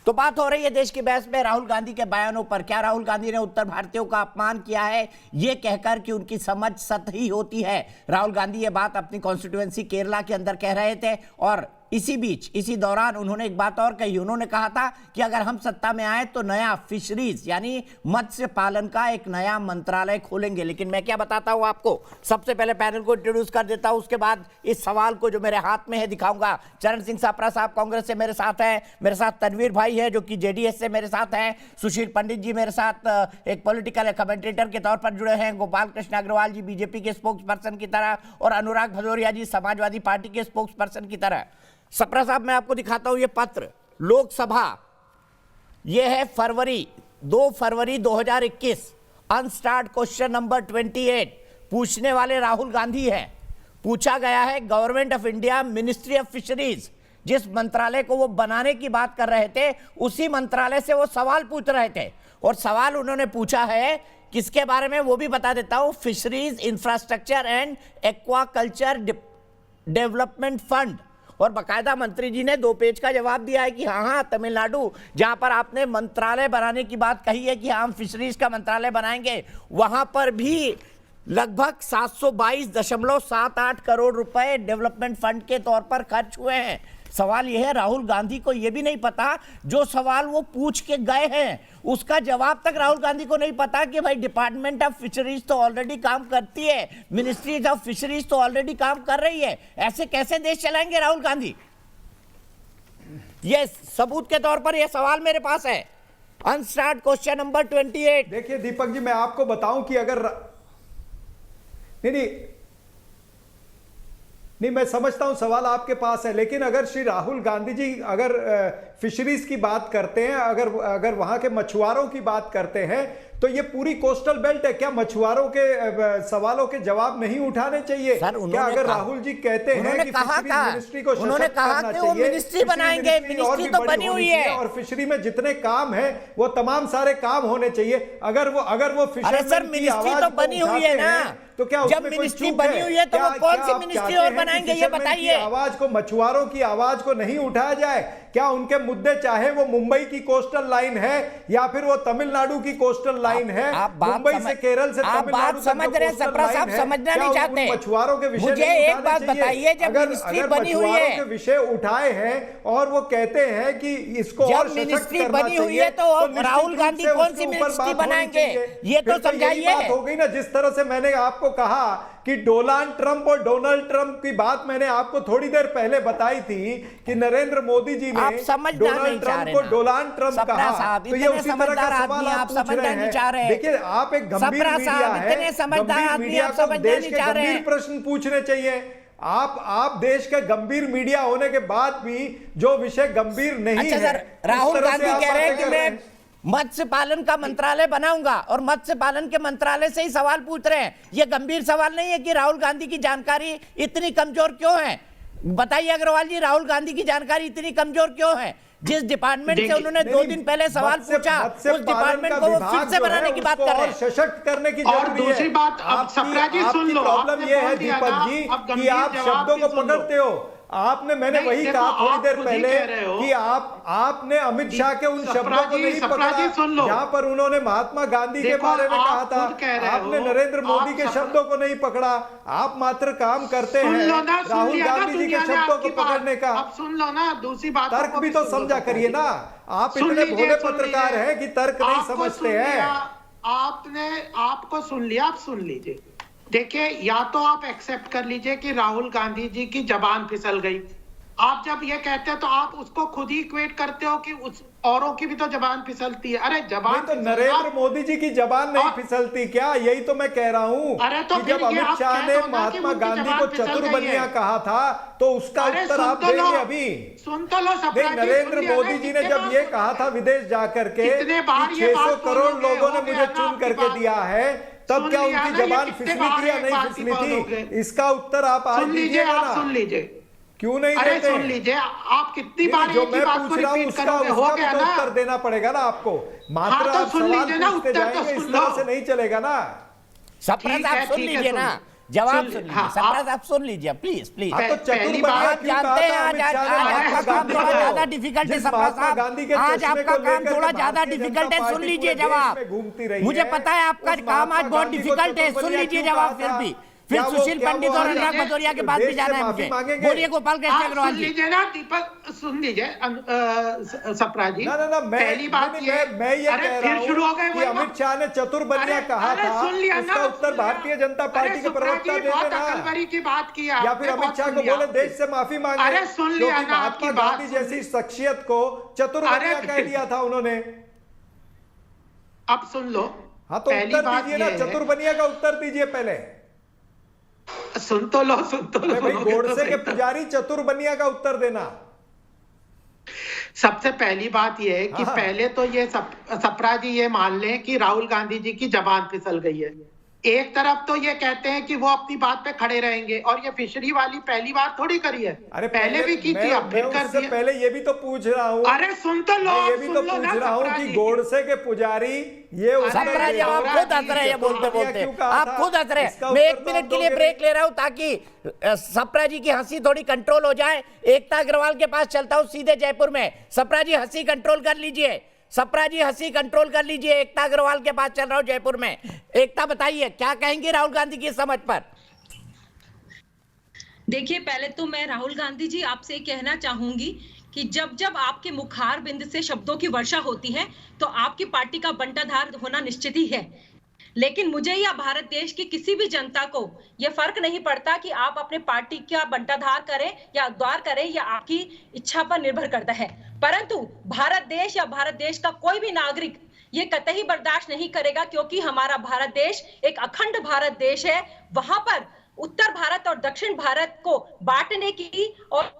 तो बात हो रही है देश की बहस में राहुल गांधी के बयानों पर। क्या राहुल गांधी ने उत्तर भारतीयों का अपमान किया है ये कहकर कि उनकी समझ सतही होती है? राहुल गांधी ये बात अपनी कॉन्स्टिट्यूएंसी केरला के अंदर कह रहे थे और इसी दौरान उन्होंने एक बात और कही। उन्होंने कहा था कि अगर हम सत्ता में आए तो नया फिशरीज यानी मत्स्य पालन का एक नया मंत्रालय खोलेंगे। लेकिन मैं क्या बताता हूं आपको, सबसे पहले पैनल को इंट्रोड्यूस कर देता हूं, उसके बाद इस सवाल को जो मेरे हाथ में है दिखाऊंगा। चरण सिंह सापरा साहब कांग्रेस से मेरे साथ हैं, मेरे साथ तनवीर भाई है जो कि जेडीएस से मेरे साथ हैं, सुशील पंडित जी मेरे साथ एक पॉलिटिकल कमेंटेटर के तौर पर जुड़े हैं, गोपाल कृष्ण अग्रवाल जी बीजेपी के स्पोक्स पर्सन की तरह और अनुराग भदौरिया जी समाजवादी पार्टी के स्पोक्स पर्सन की तरह। सप्रा साहब मैं आपको दिखाता हूं ये पत्र, लोकसभा, ये है 2 फरवरी 2021, अनस्टार्ट क्वेश्चन नंबर 28। पूछने वाले राहुल गांधी हैं। पूछा गया है government of India ministry of fisheries, जिस मंत्रालय को वो बनाने की बात कर रहे थे उसी मंत्रालय से वो सवाल पूछ रहे थे। और सवाल उन्होंने पूछा है किसके बारे में वो भी बता देता हूं, fisheries infrastructure and aquaculture development fund. और बकायदा मंत्री जी ने 2 पेज का जवाब दिया है कि हाँ तमिलनाडु जहां पर आपने मंत्रालय बनाने की बात कही है कि हम फिशरीज का मंत्रालय बनाएंगे, वहां पर भी लगभग 722.78 करोड़ रुपए डेवलपमेंट फंड के तौर पर खर्च हुए हैं। सवाल यह है राहुल गांधी को यह भी नहीं पता जो सवाल वो पूछ के गए हैं उसका जवाब तक राहुल गांधी को नहीं पता कि भाई डिपार्टमेंट ऑफ फिशरीज तो ऑलरेडी काम करती है, मिनिस्ट्रीज ऑफ फिशरीज तो ऑलरेडी काम कर रही है। ऐसे कैसे देश चलाएंगे राहुल गांधी? ये सबूत के तौर पर यह सवाल मेरे पास है। Unstarred question number 28। देखिए दीपक जी, मैं आपको बताऊं कि अगर नहीं मैं समझता हूं सवाल आपके पास है, लेकिन अगर श्री राहुल गांधी जी अगर फिशरीज की बात करते हैं, अगर वहां के मछुआरों की बात करते हैं, तो ये पूरी कोस्टल बेल्ट है। क्या मछुआरों के सवालों के जवाब नहीं उठाने चाहिए? क्या अगर राहुल जी कहते हैं कि फिशरीज मिनिस्ट्री को सशक्त करना चाहिए, मिनिस्ट्री बनाएंगे, मिनिस्ट्री तो बनी हुई है और फिशरी में जितने काम है वो तमाम सारे काम होने चाहिए। अगर वो फिशरमैन की आवाज तो बनी हुई है ना, तो क्या जब मिनिस्ट्री बनी हुई है तो वो कौन सी मिनिस्ट्री और बनाएंगे ये बताइए। आवाज को, मछुआरों की आवाज को नहीं उठाया जाए? क्या उनके मुद्दे चाहे वो मुंबई की कोस्टल लाइन है या फिर वो तमिलनाडु की कोस्टल लाइन है, मुंबई से केरल से तमिलनाडु समझ रहे सप्रा साहब, समझना नहीं चाहते मछुआरों के विषय? मुझे एक बात बताइए, जब मिनिस्ट्री बनी हुई है के विषय उठाए हैं और वो कहते हैं कि इसको और मिनिस्ट्री बनी हुई है तो राहुल गांधी कौन सी मिनिस्ट्री बनाएंगे ये तो समझाइए। हो गई ना, जिस तरह से मैंने आपको कहा कि डोनाल्ड ट्रंप और डोनाल्ड ट्रंप की बात मैंने आपको थोड़ी देर पहले बताई थी कि नरेंद्र मोदी जी ने डोनाल्ड ट्रंप को डोनाल्ड ट्रंप कहा, तो ये उसी तरह का सवाल आप पूछ रहे हैं। देखिए आप एक गंभीर मीडिया है, गंभीर मीडिया को देश के गंभीर प्रश्न पूछने चाहिए। आप देश के गंभीर मीडिया होने के बाद भी जो विषय गंभीर नहीं है, राहुल गांधी कह रहे हैं कि मैं मत्स्य पालन का मंत्रालय बनाऊंगा और मत्स्य पालन के मंत्रालय से ही सवाल पूछ रहे हैं। यह गंभीर सवाल नहीं है कि राहुल गांधी की जानकारी इतनी कमजोर क्यों है? बताइए अग्रवाल जी, राहुल गांधी की जानकारी इतनी कमजोर क्यों है? जिस डिपार्टमेंट से उन्होंने 2 दिन पहले सवाल पूछा उस डिपार्टमेंट को वो फिर से बनाने की बात कर रहे हैं, सशक्त करने की जरूरत है। और दूसरी बात, अब सप्रा जी सुन लो, प्रॉब्लम ये है दीपक जी कि आप शब्दों को पकड़ते हो। मैंने वही कहा थोड़ी देर पहले कि आपने अमित शाह के उन शब्दों को नहीं पकड़ा जहां पर उन्होंने महात्मा गांधी के बारे में कहा था। आपने नरेंद्र मोदी के शब्दों को नहीं पकड़ा। आप मात्र काम करते हैं राहुल गांधी जी के शब्दों को पकड़ने का। अब सुन लो ना, दूसरी बात तर्क भी तो समझा करिए ना। आप इतने भोले पत्रकार हैं कि तर्क नहीं समझते हैं। आपको सुन लिया, आप सुन लीजिए। देखिए, या तो आप एक्सेप्ट कर लीजिए कि राहुल गांधी जी की जबान फिसल गई। आप जब ये कहते हैं तो आप उसको खुद ही इक्वेट करते हो कि उस औरों की भी तो जबान फिसलती है। अरे जबान तो नरेंद्र मोदी जी की जबान नहीं फिसलती क्या? यही तो मैं कह रहा हूँ। अरे तो जब अमित शाह ने महात्मा गांधी को चतुर्बनिया कहा था तो उसका उत्तर आप देंगे अभी? सुन तो लो, नरेंद्र मोदी जी ने जब ये कहा था विदेश जाकर के 600 करोड़ लोगों ने मुझे चुन करके दिया है, तब क्या उनकी जबान फिसली थी या नहीं फिसली थी? इसका उत्तर आप आज दीजिएगा ना। सुन लीजिए, क्यों नहीं अरे देते? सुन लीजिए, आप कितनी बार जो मैं पूछ रहा हूँ उसका उत्तर देना पड़ेगा ना आपको। मात्र आप सवाल पूछते जाएंगे, इस तरह से नहीं चलेगा ना। सप्रा साहब सुन लीजिए ना, जवाब सुन लीजिए। सरफराज साहब सुन लीजिए प्लीज प्लीज। तो चतुर बनिया क्यों जानते हैं कहा था आज आपका काम थोड़ा ज्यादा डिफिकल्ट है सरफराज साहब, आज आपका काम थोड़ा ज्यादा डिफिकल्ट है, सुन लीजिए जवाब। मुझे पता है आपका काम आज बहुत डिफिकल्ट है, सुन लीजिए जवाब। फिर सुशील पंडित और अनुराग भदौरिया के बाद भी जाना है मुझे। बोलिए गोपाल कृष्ण अग्रवाल जी। लीजिए ना दीपक, सुन लीजिए सप्रा जी। ना पहली बात मैं ये कह रहा हूं कि अमित शाह ने चतुर बनिया कहा था, उसका उत्तर भारतीय जनता पार्टी के प्रवक्ता दे देना, की बात किया या फिर अमित शाह को बोले देश से माफी मांगे। अरे सुन लिया ना, महात्मा गांधी जैसी शख्सियत को चतुर बनिया कह दिया था उन्होंने। अब सुन लो। हाँ तो उत्तर दीजिए ना, चतुर बनिया का उत्तर दीजिए पहले। सुन तो लो भाई, गोडसे के पुजारी चतुर बनिया का उत्तर देना। सबसे पहली बात यह है कि पहले तो ये सप्रा जी ये मान लें कि राहुल गांधी जी की जबान फिसल गई है। एक तरफ तो ये कहते हैं कि वो अपनी बात पे खड़े रहेंगे, और ये फिशरी वाली पहली बार थोड़ी करी है, अरे पहले भी की थी, अब फिर कर दी। पहले ये भी तो पूछ रहा हूँ, अरे सुन तो लो, ये भी तो पूछ रहा हूँ कि गोडसे के पुजारी ये आप खुद हंस रहे हैं बोलते बोलते, आप खुद हंस रहे हैं। मैं 1 मिनट के लिए ब्रेक ले रहा हूँ ताकि सप्रा जी की हंसी थोड़ी कंट्रोल हो जाए। एकता अग्रवाल के पास चलता हूँ सीधे जयपुर में। सप्रा जी हंसी कंट्रोल कर लीजिए, सप्रा जी हंसी कंट्रोल कर लीजिए। एकता अग्रवाल के पास चल रहा हूं जयपुर में। एकता बताइए क्या कहेंगे राहुल गांधी की समझ पर। देखिए, पहले तो मैं राहुल गांधी जी आपसे कहना चाहूंगी कि जब जब आपके मुखार बिंद से शब्दों की वर्षा होती है तो आपकी पार्टी का बंटाधार होना निश्चित ही है, लेकिन मुझे या भारत देश की किसी भी जनता को यह फर्क नहीं पड़ता कि आप अपने पार्टी का बंटाधार करें या उद्धार करें, या आपकी इच्छा पर निर्भर करता है। परंतु भारत देश या भारत देश का कोई भी नागरिक ये कतई बर्दाश्त नहीं करेगा, क्योंकि हमारा भारत देश एक अखंड भारत देश है। वहां पर उत्तर भारत और दक्षिण भारत को बांटने की और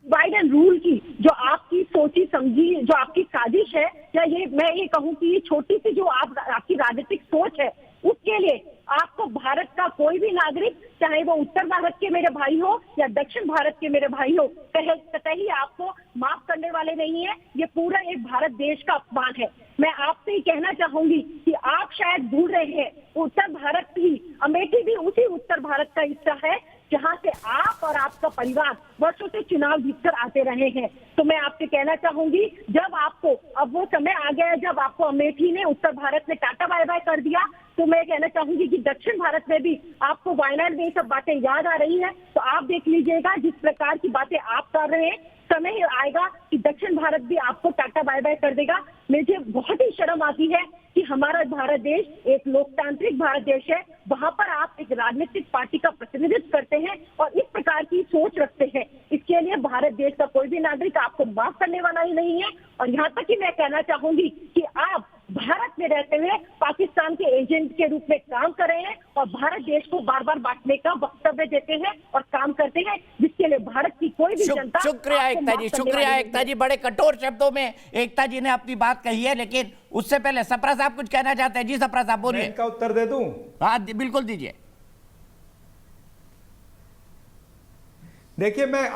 डिवाइड एंड रूल की जो आपकी सोची समझी, जो आपकी साजिश है, या ये मैं ये कहूँ कि ये छोटी सी जो आपकी राजनीतिक सोच है, उसके लिए आपको भारत का कोई भी नागरिक, चाहे वो उत्तर भारत के मेरे भाई हो या दक्षिण भारत के मेरे भाई हो, कतई आपको माफ करने वाले नहीं है। ये पूरा एक भारत देश का अपमान है। मैं आपसे ही कहना चाहूंगी कि आप शायद भूल रहे हैं, उत्तर भारत भी, अमेठी भी उसी उत्तर भारत का हिस्सा है जहां से आप और आपका परिवार वर्षों से चुनाव जीतकर आते रहे हैं। तो मैं आपसे कहना चाहूंगी, जब आपको अब वो समय आ गया है जब आपको अमेठी ने, उत्तर भारत ने टाटा बाय बाय कर दिया, तो मैं कहना चाहूंगी कि दक्षिण भारत में भी आपको वायनाड में ये सब बातें याद आ रही है। तो आप देख लीजिएगा, जिस प्रकार की बातें आप कर रहे हैं, समय आएगा कि दक्षिण भारत भी आपको टाटा बाय बाय कर देगा। मुझे बहुत ही शर्म आती है कि हमारा भारत देश एक लोकतांत्रिक भारत देश है, वहां पर आप एक राजनीतिक पार्टी का प्रतिनिधित्व करते हैं और इस प्रकार की सोच रखते हैं। इसके लिए भारत देश का कोई भी नागरिक आपको माफ करने वाला ही नहीं है। और यहाँ तक कि मैं कहना चाहूंगी कि आप भारत में रहते हुए पाकिस्तान के एजेंट के रूप में काम कर रहे हैं और भारत देश को बार बार बांटने का वक्तव्य देते हैं और काम करते हैं, जिसके लिए भारत की कोई भी जनता। शुक्रिया एकता जी, शुक्रिया एकता जी। बड़े कठोर शब्दों में एकता जी ने अपनी बात कही है, लेकिन उससे पहले सप्रा साहब कुछ कहना चाहते हैं। जी सप्रा साहब बोलिए। इनका उत्तर दे दूं? हाँ बिल्कुल दीजिए। देखिए, मैं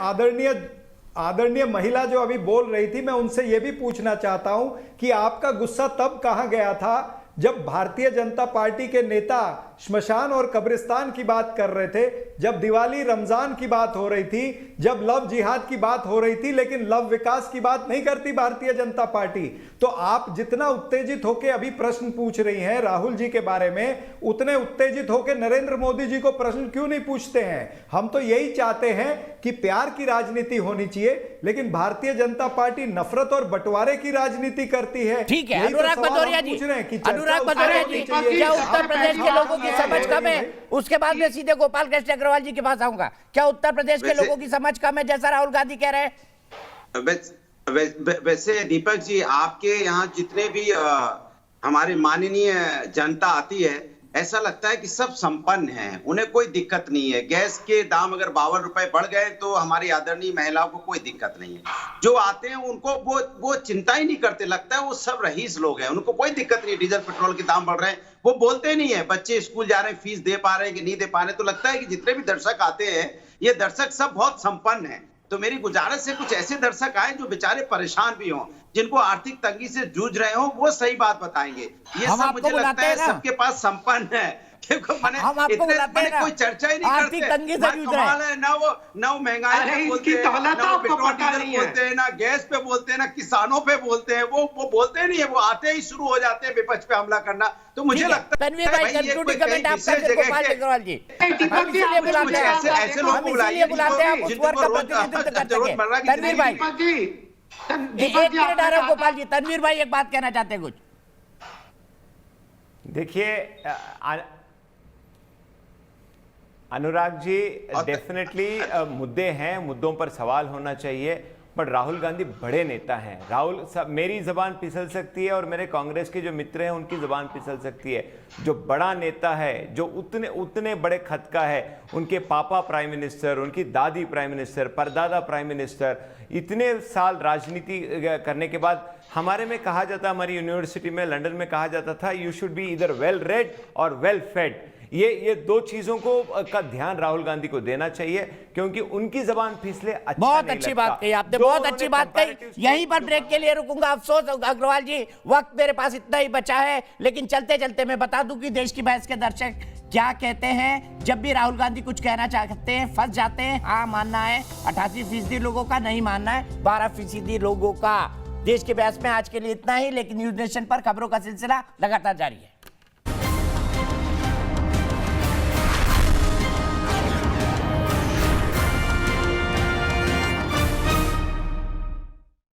आदरणीय महिला जो अभी बोल रही थी, मैं उनसे यह भी पूछना चाहता हूं कि आपका गुस्सा तब कहां गया था जब भारतीय जनता पार्टी के नेता श्मशान और कब्रिस्तान की बात कर रहे थे, जब दिवाली रमजान की बात हो रही थी, जब लव जिहाद की बात हो रही थी, लेकिन लव विकास की बात नहीं करती भारतीय जनता पार्टी। तो आप जितना उत्तेजित होकर अभी प्रश्न पूछ रही हैं राहुल जी के बारे में, उतने उत्तेजित होकर नरेंद्र मोदी जी को प्रश्न क्यों नहीं पूछते हैं? हम तो यही चाहते हैं कि प्यार की राजनीति होनी चाहिए, लेकिन भारतीय जनता पार्टी नफरत और बंटवारे की राजनीति करती है। ठीक है, अनुराग भदौरिया जी, अनुराग भदौरिया जी, क्या उत्तर प्रदेश के लोगों की समझ कम है? उसके बाद में सीधे गोपाल कृष्ण अग्रवाल जी के पास आऊंगा। क्या उत्तर प्रदेश के लोगों की समझ कम है जैसा राहुल गांधी कह रहे हैं? वैसे दीपक जी, आपके यहाँ जितने भी हमारे माननीय जनता आती है, ऐसा लगता है कि सब संपन्न हैं, उन्हें कोई दिक्कत नहीं है। गैस के दाम अगर 52 रुपए बढ़ गए तो हमारी आदरणीय महिलाओं को कोई दिक्कत नहीं है। जो आते हैं उनको वो चिंता ही नहीं करते, लगता है वो सब रईस लोग हैं, उनको कोई दिक्कत नहीं है। डीजल पेट्रोल के दाम बढ़ रहे हैं, वो बोलते नहीं है। बच्चे स्कूल जा रहे हैं, फीस दे पा रहे हैं कि नहीं दे पा रहे, तो लगता है कि जितने भी दर्शक आते हैं ये दर्शक सब बहुत संपन्न है। तो मेरी गुजारिश है कुछ ऐसे दर्शक आए जो बेचारे परेशान भी हों, जिनको आर्थिक तंगी से जूझ रहे हो, वो सही बात बताएंगे। ये सब मुझे लगता है सबके पास संपन्न है, हम आपको बुलाते हैं ना, कोई चर्चा ही नहीं आर्थिक करते। तंगी से जूझ रहे हैं। ना वो महंगाई पे बोलते हैं, ना वो पेट्रोल डीजल बोलते हैं, ना गैस पे बोलते हैं, ना किसानों पे बोलते हैं। वो बोलते नहीं है, वो आते ही शुरू हो जाते हैं विपक्ष पे हमला करना। तो मुझे लगता है तनवीर भाई कंक्लूडिंग कमेंट आपका गोपाल अग्रवाल जी, हम इसीलिए बुलाते हैं, ऐसे लोग हम इसीलिए बुलाते हैं, आप उस वर्ग का प्रतिनिधित्व कर सकें। तनवीर भाई एक मिनट आ रहा है गोपाल जी, तनवीर भाई एक बात कहना चाहते हैं कुछ। देखिए अनुराग जी, डेफिनेटली मुद्दे हैं, मुद्दों पर सवाल होना चाहिए, पर राहुल गांधी बड़े नेता हैं। मेरी जबान फिसल सकती है और मेरे कांग्रेस के जो मित्र हैं उनकी जबान फिसल सकती है। जो बड़ा नेता है, जो उतने बड़े खत का है, उनके पापा प्राइम मिनिस्टर, उनकी दादी प्राइम मिनिस्टर, परदादा प्राइम मिनिस्टर, इतने साल राजनीति करने के बाद हमारे में कहा जाता, हमारी यूनिवर्सिटी में लंदन में कहा जाता था, यू शुड बी इधर वेल रेड और वेल फेड। ये दो चीजों का ध्यान राहुल गांधी को देना चाहिए, क्योंकि उनकी जबान फिसले अच्छा बहुत नहीं अच्छी लगता। बात कही आपने, बहुत अच्छी बात कही। यहीं पर ब्रेक के लिए रुकूंगा। अफसोस अग्रवाल जी, वक्त मेरे पास इतना ही बचा है, लेकिन चलते चलते मैं बता दूं कि देश की बहस के दर्शक क्या कहते हैं। जब भी राहुल गांधी कुछ कहना चाहते हैं फंस जाते हैं। हाँ मानना है 88% लोगों का, नहीं मानना है 12% लोगों का। देश की बहस में आज के लिए इतना ही, लेकिन न्यूज नेशन पर खबरों का सिलसिला लगातार जारी है।